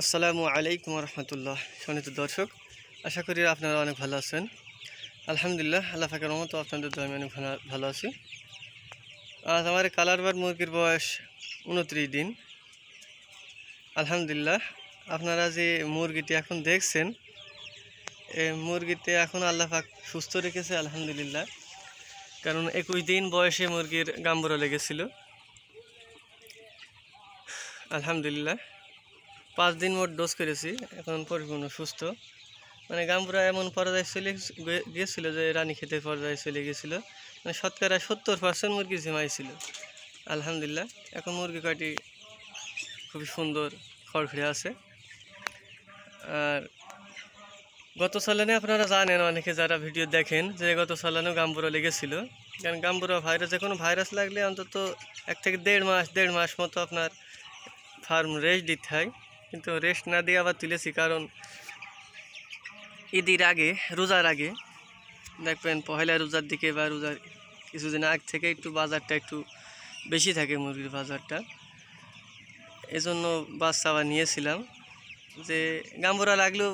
আসসালামু আলাইকুম রহমতুল্লাহ। সম্মানিত দর্শক, আশা করি আপনারা অনেক ভালো আছেন। আলহামদুলিল্লাহ, আল্লাহ পাকের রহমতে আপনাদের দোয়ায় আমি অনেক ভালো আছি। আজ আমার কালার বার মুরগির বয়স 29 দিন। আলহামদুলিল্লাহ, আপনারা যে মুরগিটি এখন দেখছেন, এই মুরগিতে এখন আল্লাহ পাক সুস্থ রেখেছে আলহামদুলিল্লাহ। কারণ 21 দিন বয়সে মুরগির গাম্বুরা লেগেছিল। আলহামদুলিল্লাহ 5 দিন মোট ডোজ করেছি, এখন পরিপূর্ণ সুস্থ। মানে গাম্বুরা এমন পর্যায়ে চলে গিয়েছিল যে রানী খেতে পর্যায়ে চলে গিয়েছিল, মানে শতকরা 70% মুরগি ঝিমাইছিল। আলহামদুলিল্লাহ এখন মুরগি কয়টি খুবই সুন্দর খড়খড়ে আছে। আর গত সালানে আপনারা জানেন, অনেকে যারা ভিডিও দেখেন, যে গত সালানেও গাম্বুরা লেগেছিল। কারণ গাম্বুরা ভাইরাস, যে কোনো ভাইরাস লাগলে অন্তত 1 থেকে দেড় মাস মতো আপনার ফার্ম রেস্ট দিতে হয়। কিন্তু রেস্ট না দিয়ে আবার তুলেছি, কারণ ঈদের আগে, রোজার আগে দেখবেন, পহেলা রোজার দিকে বা রোজার কিছুদিন আগ থেকে একটু বাজারটা একটু বেশি থাকে, মুরগির বাজারটা। এজন্য বাচ্চা আবার নিয়েছিলাম, যে গাম্বুরা লাগলেও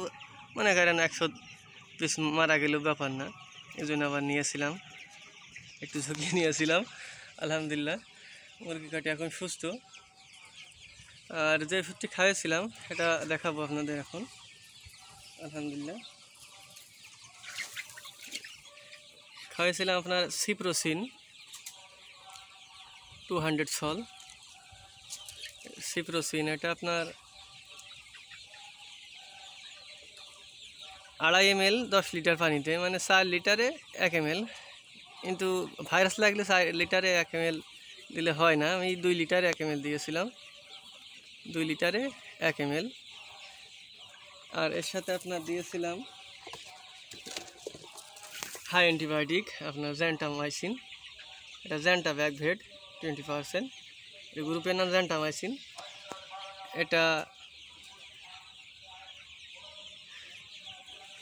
মনে করেন 100 পিস মারা গেলেও ব্যাপার না। এই জন্য আবার নিয়েছিলাম, একটু ঝুঁকি নিয়েছিলাম। আলহামদুলিল্লাহ মুরগি কাটি এখন সুস্থ। আর যে ফুডটি খাইয়েছিলাম সেটা দেখাবো আপনাদের এখন। আলহামদুলিল্লাহ খাইয়েছিলাম আপনার সিপ্রোসিন 200 সল। সিপ্রোসিন এটা আপনার 2.5 ml 10 লিটার পানিতে, মানে 4 লিটারে 1 ml। কিন্তু ভাইরাস লাগলে 4 লিটারে 1 ml দিলে হয় না, আমি 2 লিটারে 1 ml দিয়েছিলাম, 2 লিটারে 1 ml। আর এর সাথে আপনার দিয়েছিলাম হাই অ্যান্টিবায়োটিক, আপনার জ্যান্টামাইসিন। এটা জ্যান্টা ব্যাকভেড 20%, এই গ্রুপের নাম জ্যান্টামাইসিন। এটা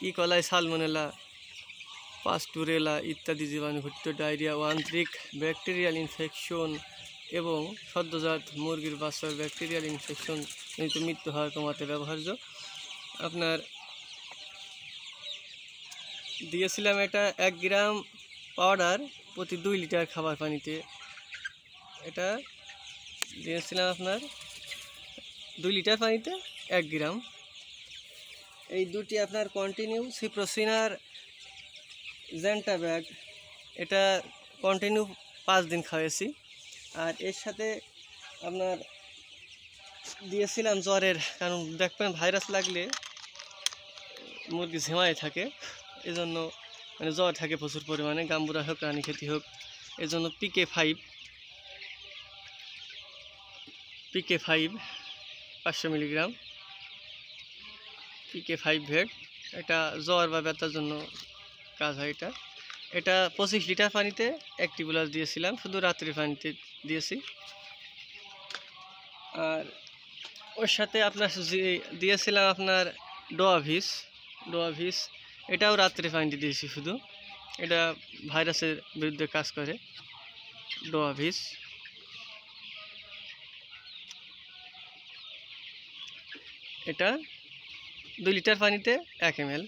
ইকলাই, সালমোনেলা, পাস্টুরেলা ইত্যাদি জীবাণুঘটিত ডায়রিয়া ও আন্ত্রিক ব্যাকটেরিয়াল ইনফেকশন এবং সদ্যজাত মুরগির বাচ্চার ব্যাকটেরিয়াল ইনফেকশন জনিত মৃত্যু হার কমাতে ব্যবহার্য। আপনার দিয়েছিলাম এটা 1 গ্রাম পাউডার প্রতি 2 লিটার খাবার পানিতে। এটা দিয়েছিলাম আপনার 2 লিটার পানিতে 1 গ্রাম। এই দুটি আপনার কন্টিনিউ সিপ্রোসিন আর জ্যান্টা ব্যাগ, এটা কন্টিনিউ 5 দিন খাওয়াইছি। আর এর সাথে আপনার দিয়েছিলাম জ্বরের, কারণ দেখবেন ভাইরাস লাগলে মুরগি ঝিমায় থাকে, এজন্য মানে জ্বর থাকে প্রচুর পরিমাণে, গাম্বুরা হোক রানীক্ষেতি হোক। এজন্য PK5 500 মিলিগ্রাম PK5 ভেট, এটা জ্বর বা ব্যথার জন্য কাজ হয়। এটা 25 লিটার পানিতে 1 টিবুলাস দিয়েছিলাম, শুধু রাত্রি পানিতে দিয়েছি। আর ওর সাথে আপনার দিয়েছিলাম আপনার ডোয়াভিস, এটাও রাত্রে পানিতে দিয়েছি শুধু। এটা ভাইরাসের বিরুদ্ধে কাজ করে, ডোয়াভিস। এটা 2 লিটার পানিতে 1 ml,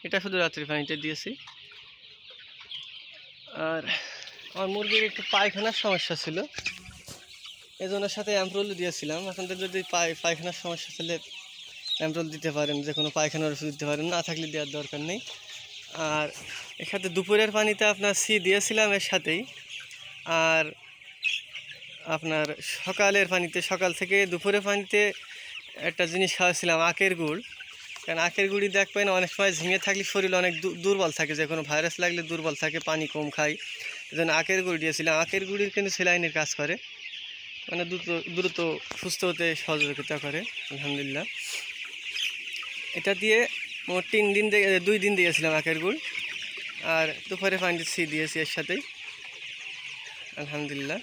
এটা শুধু রাত্রি পানিতে দিয়েছি। আর আমার মুরগির একটু পায়খানার সমস্যা ছিল, এজন্য সাথে অ্যাম্প্রোল দিয়েছিলাম। আপনাদের যদি পায়খানার সমস্যা ছিল অ্যাম্প্রোল দিতে পারেন, যে কোনো পায়খানার ওষুধ দিতে পারেন, না থাকলে দেওয়ার দরকার নেই। আর এর সাথে দুপুরের পানিতে আপনার দিয়েছিলাম এর সাথেই। আর আপনার সকালের পানিতে, সকাল থেকে দুপুরের পানিতে একটা জিনিস খাওয়াছিলাম, আখের গুড়। কারণ আখের গুড়ি দেখবেন অনেক সময় ঝিঙে থাকলে শরীর অনেক দুর্বল থাকে, যে কোনো ভাইরাস লাগলে দুর্বল থাকে, পানি কম খায়, এজন্য আখের গুড় দিয়েছিলাম। আখের গুড়ির কিন্তু স্যালাইনের কাজ করে, মানে দ্রুত সুস্থ হতে সহযোগিতা করে। আলহামদুলিল্লাহ এটা দিয়ে মোট 2 দিন দিয়েছিলাম আখের গুড়। আর দুপুরে পানিতে দিয়েছি এর সাথেই। আলহামদুলিল্লাহ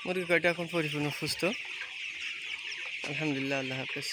মুরগি কয়টা এখন পরিপূর্ণ সুস্থ। আলহামদুলিল্লাহ, আল্লাহ হাফেজ।